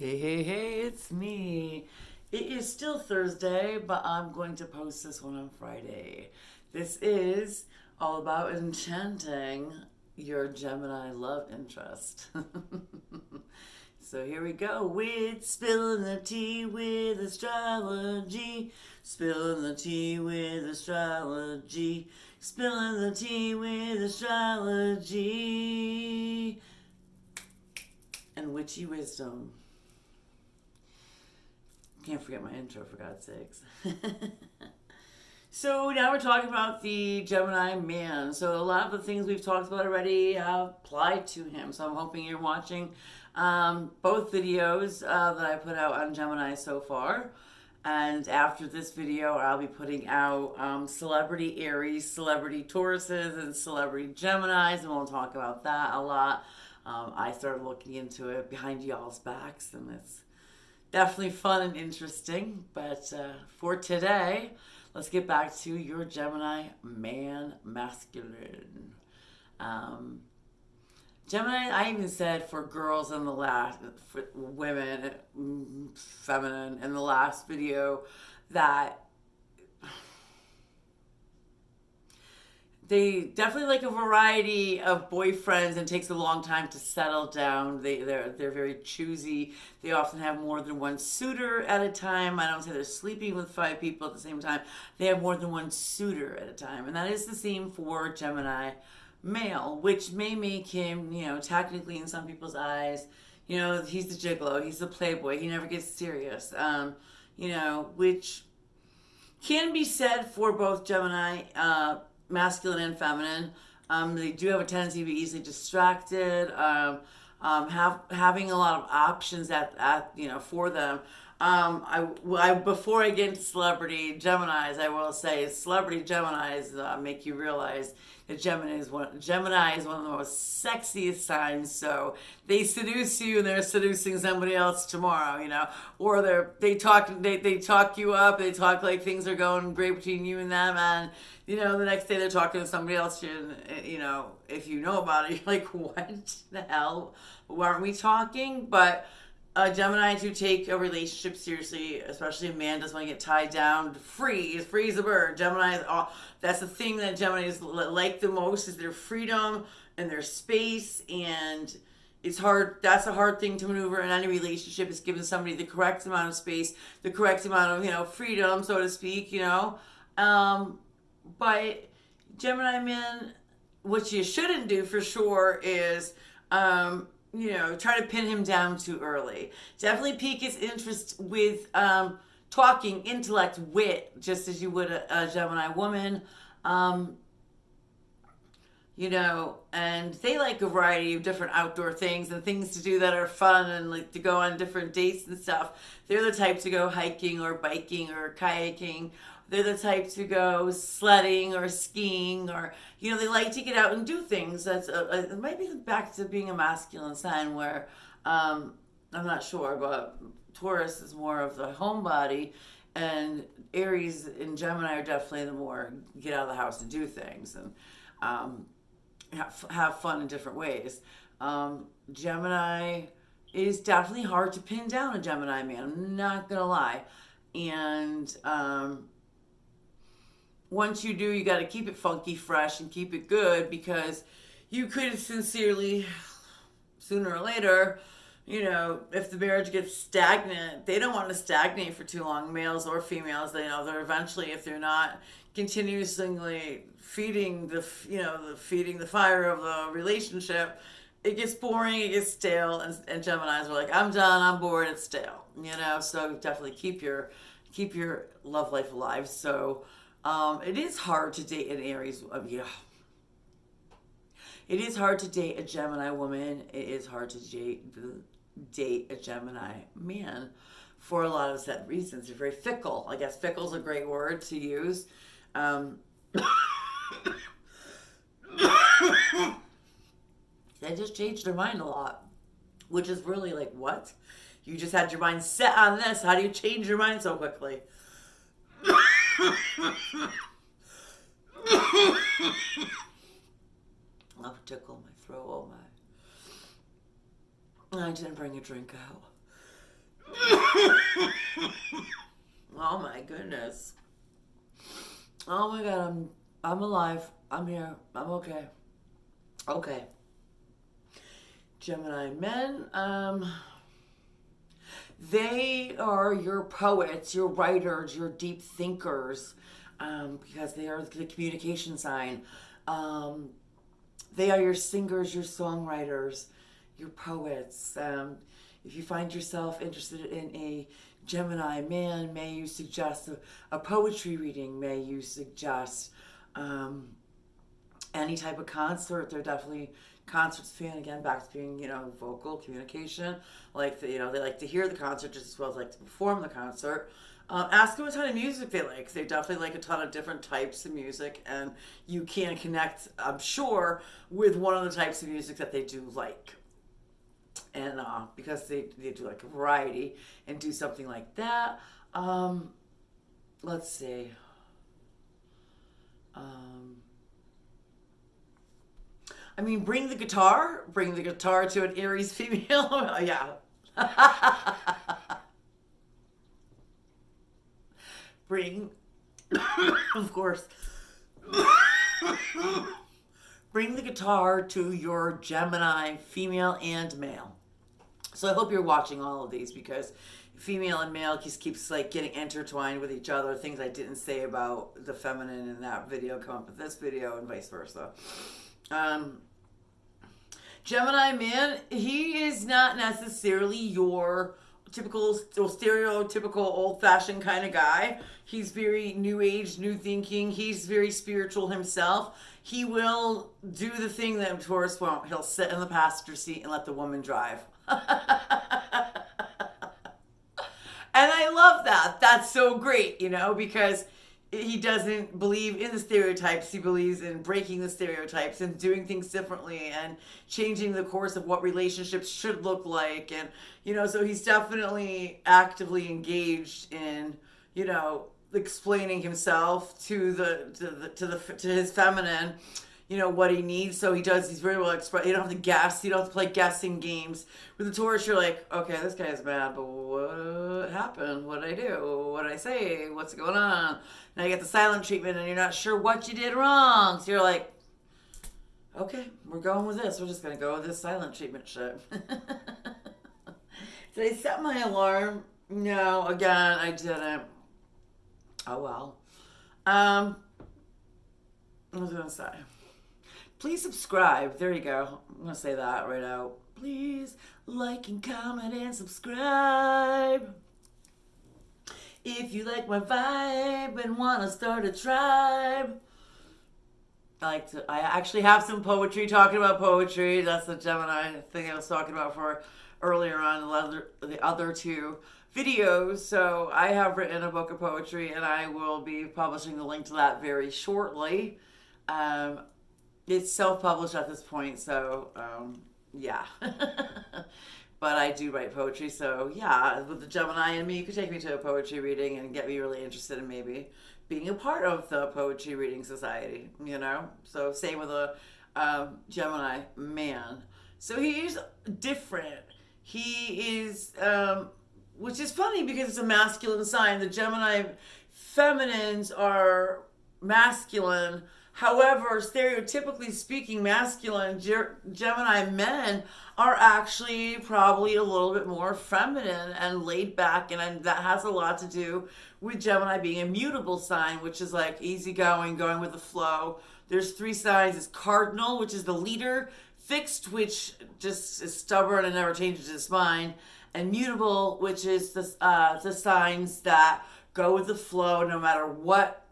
Hey, it's me. It is still Thursday, but I'm going to post this one on Friday. This is all about enchanting your Gemini love interest. So here we go with spilling the tea with astrology. Spilling the tea with astrology. Spilling the tea with astrology. And witchy wisdom. Can't forget my intro, for God's sakes. So now we're talking about the Gemini man. So a lot of the things we've talked about already apply to him. So I'm hoping you're watching both videos that I put out on Gemini so far. And after this video, I'll be putting out celebrity Aries, celebrity Tauruses, and celebrity Geminis, and we'll talk about that a lot. I started looking into it behind y'all's backs, and it's definitely fun and interesting. But for today, let's get back to your Gemini man masculine. Gemini, I even said for girls in the last, for women, feminine, in the last video, that they definitely like a variety of boyfriends and it takes a long time to settle down. They're very choosy. They often have more than one suitor at a time. I don't say they're sleeping with 5 people at the same time. They have more than one suitor at a time. And that is the same for Gemini male, which may make him, technically in some people's eyes, he's the gigolo, he's the playboy, he never gets serious. Which can be said for both Gemini, masculine and feminine. They do have a tendency to be easily distracted, having a lot of options for them. Before I get into celebrity Geminis, I will say celebrity Geminis make you realize that Gemini is one of the most sexiest signs. So they seduce you and they're seducing somebody else tomorrow, or they talk you up. They talk like things are going great between you and them, and the next day they're talking to somebody else. If you know about it, you're like, what the hell? Why aren't we talking? But Gemini do take a relationship seriously, especially a man doesn't want to get tied down. Free as a bird. Gemini, that's the thing that Geminis like the most is their freedom and their space, and it's hard. That's a hard thing to maneuver in any relationship, is giving somebody the correct amount of space, the correct amount of freedom, so to speak. But Gemini men, what you shouldn't do for sure is try to pin him down too early. Definitely pique his interest with talking, intellect, wit, just as you would a Gemini woman. And they like a variety of different outdoor things and things to do that are fun and like to go on different dates and stuff. They're the type to go hiking or biking or kayaking. They're the type to go sledding or skiing, or they like to get out and do things. That's it might be back to being a masculine sign where I'm not sure, but Taurus is more of the homebody, and Aries and Gemini are definitely the more get out of the house and do things and have fun in different ways. Gemini is definitely hard to pin down a Gemini man. I'm not gonna lie, and once you do, you got to keep it funky, fresh, and keep it good, because you could sincerely, sooner or later, if the marriage gets stagnant, they don't want to stagnate for too long, males or females. They're eventually, if they're not continuously feeding the fire of the relationship, it gets boring, it gets stale, and Geminis are like, I'm done, I'm bored, it's stale. So definitely keep your love life alive. So it is hard to date an Aries. It is hard to date a Gemini woman. It is hard to date a Gemini man for a lot of set reasons. They're very fickle. I guess fickle is a great word to use. They just change their mind a lot, which is really like, what? You just had your mind set on this. How do you change your mind so quickly? I'll tickle my throat. Oh my. I didn't bring a drink out. Oh my goodness. Oh my God, I'm alive. I'm here. I'm okay. Okay. Gemini men, they are your poets, your writers, your deep thinkers, because they are the communication sign. They are your singers, your songwriters, your poets. If you find yourself interested in a Gemini man, may you suggest a poetry reading? May you suggest any type of concert? They're definitely concerts fan, again, back to being, vocal communication. Like, they like to hear the concert just as well as like to perform the concert. Ask them what kind of music they like. They definitely like a ton of different types of music, and you can connect, I'm sure, with one of the types of music that they do like. And because they do like a variety and do something like that. Let's see. Bring the guitar. Bring the guitar to an Aries female. Yeah. Bring, of course, bring the guitar to your Gemini female and male. So I hope you're watching all of these, because female and male just keeps like getting intertwined with each other. Things I didn't say about the feminine in that video come up in this video, and vice versa. Gemini man, he is not necessarily your typical or stereotypical old-fashioned kind of guy. He's very new age, new thinking. He's very spiritual himself. He will do the thing that Taurus won't. He'll sit in the passenger seat and let the woman drive. And I love that. That's so great, because he doesn't believe in the stereotypes. He believes in breaking the stereotypes and doing things differently and changing the course of what relationships should look like. And, so he's definitely actively engaged in, explaining himself to his feminine, what he needs. So he's very well expressed. You don't have to guess. You don't have to play guessing games. With the Taurus, you're like, okay, this guy's mad, but what happened? What did I do? What did I say? What's going on? Now you get the silent treatment and you're not sure what you did wrong. So you're like, okay, we're going with this. We're just going to go with this silent treatment shit. Did I set my alarm? No, again, I didn't. Oh, well. I was going to say, please subscribe. There you go. I'm going to say that right out. Please like and comment and subscribe. If you like my vibe and want to start a tribe. I actually have some poetry, talking about poetry. That's the Gemini thing I was talking about for earlier on the other two videos. So I have written a book of poetry, and I will be publishing the link to that very shortly. It's self-published at this point, so yeah. But I do write poetry, so yeah, with the Gemini and me, you could take me to a poetry reading and get me really interested in maybe being a part of the poetry reading society, So same with a Gemini man. So he's different. He is, which is funny because it's a masculine sign. The Gemini feminines are masculine. However, stereotypically speaking, masculine Gemini men are actually probably a little bit more feminine and laid back, and that has a lot to do with Gemini being a mutable sign, which is like easygoing, going with the flow. There's 3 signs. It's cardinal, which is the leader; fixed, which just is stubborn and never changes its mind; and mutable, which is the signs that go with the flow no matter what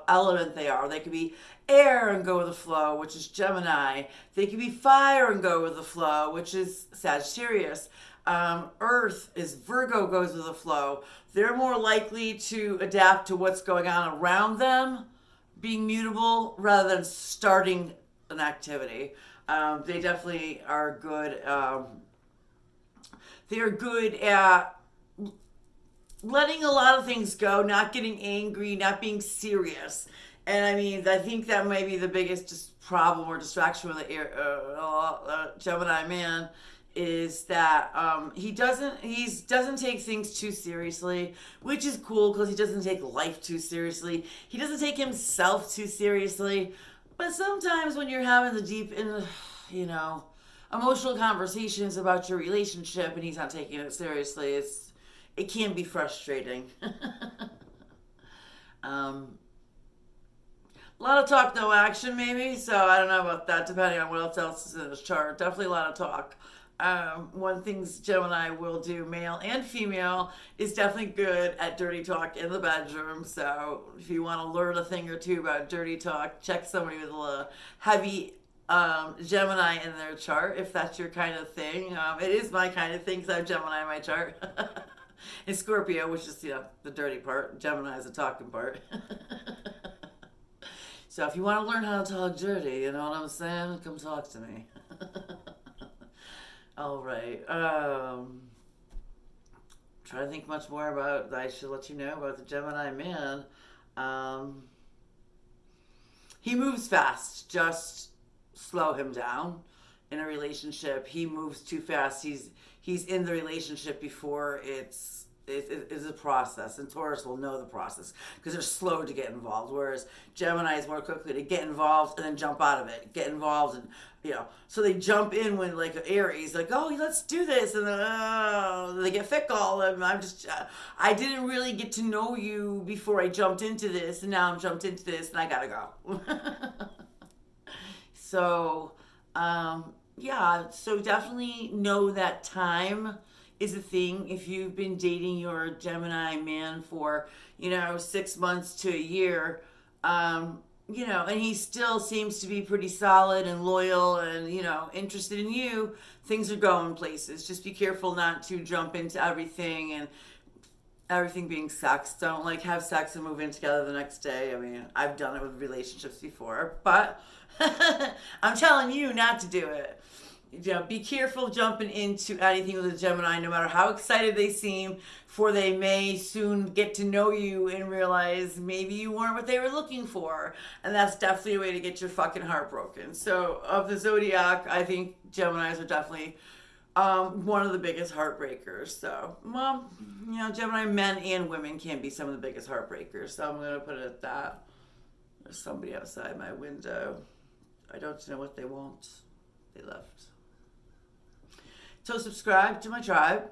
element they are. They could be air and go with the flow, which is Gemini. They could be fire and go with the flow, which is Sagittarius. Earth is Virgo, goes with the flow. They're more likely to adapt to what's going on around them, being mutable, rather than starting an activity. They definitely are good. They are good at letting a lot of things go, not getting angry, not being serious. And I think that may be the biggest problem or distraction with the Gemini man is that he doesn't take things too seriously, which is cool because he doesn't take life too seriously. He doesn't take himself too seriously. But sometimes when you're having the deep, emotional conversations about your relationship and he's not taking it seriously, it can be frustrating. A lot of talk, no action, maybe. So I don't know about that, depending on what else is in his chart. Definitely a lot of talk. One thing Gemini will do, male and female, is definitely good at dirty talk in the bedroom. So if you want to learn a thing or two about dirty talk, check somebody with a heavy Gemini in their chart, if that's your kind of thing. It is my kind of thing because I have Gemini in my chart. And Scorpio, which is the dirty part. Gemini is the talking part. So if you want to learn how to talk dirty, you know what I'm saying? Come talk to me. All right. Trying to think much more about. I should let you know about the Gemini man. He moves fast. Just slow him down. In a relationship, he moves too fast. He's in the relationship before it's a process, and Taurus will know the process because they're slow to get involved, whereas Gemini is more quickly to get involved and then jump out of it, get involved, and so they jump in when like Aries, like, oh, let's do this, and then they get fickle, and I didn't really get to know you before I jumped into this, and now I'm jumped into this, and I gotta go. So so definitely know that time is a thing. If you've been dating your Gemini man for 6 months to a year, and he still seems to be pretty solid and loyal and interested in you, things are going places. Just be careful not to jump into everything, and everything being sex. Don't have sex and move in together the next day. I mean, I've done it with relationships before, but I'm telling you not to do it. Be careful jumping into anything with a Gemini, no matter how excited they seem, for they may soon get to know you and realize maybe you weren't what they were looking for. And that's definitely a way to get your fucking heart broken. So of the zodiac, I think Geminis are definitely one of the biggest heartbreakers. So, Gemini men and women can be some of the biggest heartbreakers. So I'm going to put it at that. There's somebody outside my window. I don't know what they want. They left. So subscribe to my tribe.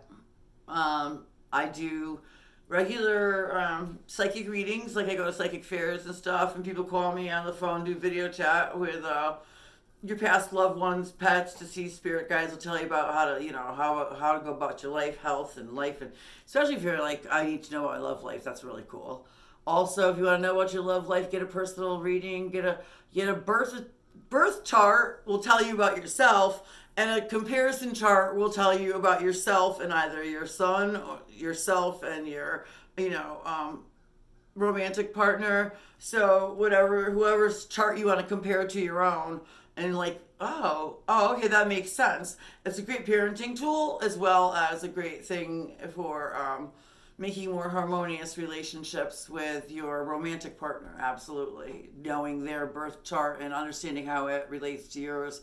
I do regular psychic readings. Like I go to psychic fairs and stuff, and people call me on the phone, do video chat with your past loved ones, pets, to see spirit guides will tell you about how to, how to go about your life, health, and life. And especially if you're like, I need to know about my love life. That's really cool. Also, if you want to know about your love life, get a personal reading, get a birth chart will tell you about yourself, and a comparison chart will tell you about yourself and either your sun, or yourself, and your, romantic partner. So whoever's chart you want to compare to your own, and okay, that makes sense. It's a great parenting tool as well as a great thing for making more harmonious relationships with your romantic partner. Absolutely. Knowing their birth chart and understanding how it relates to yours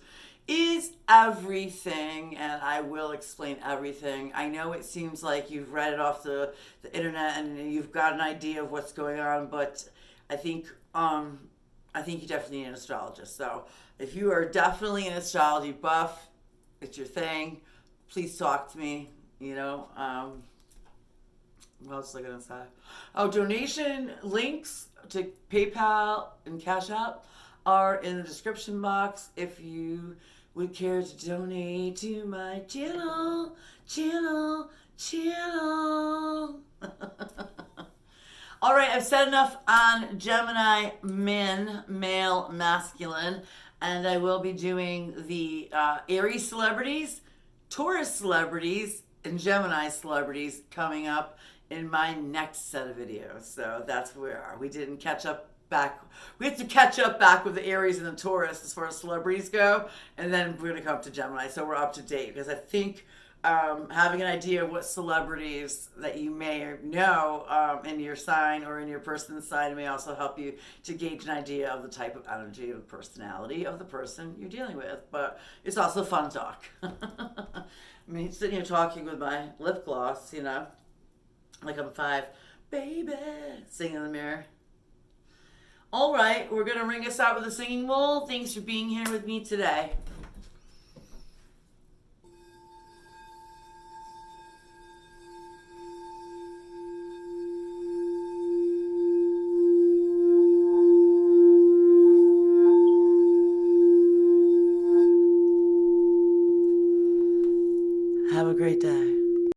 is everything, and I will explain everything. I know it seems like you've read it off the internet and you've got an idea of what's going on, but I think you definitely need an astrologist. So if you are definitely an astrology buff, it's your thing, please talk to me. What else was I gonna say? Oh, donation links to PayPal and Cash App are in the description box if you would care to donate to my channel. All right, I've said enough on Gemini men, male, masculine, and I will be doing the Aries celebrities, Taurus celebrities, and Gemini celebrities coming up in my next set of videos. So that's where we are. We didn't catch up back. We have to catch up back with the Aries and the Taurus as far as celebrities go, and then we're going to come to Gemini. So we're up to date because I think having an idea of what celebrities that you may know in your sign or in your person's sign may also help you to gauge an idea of the type of energy of personality of the person you're dealing with. But it's also fun talk. I mean, sitting here talking with my lip gloss, you know, like I'm five, baby, singing in the mirror. All right, we're going to ring us out with a singing bowl. Thanks for being here with me today. Have a great day.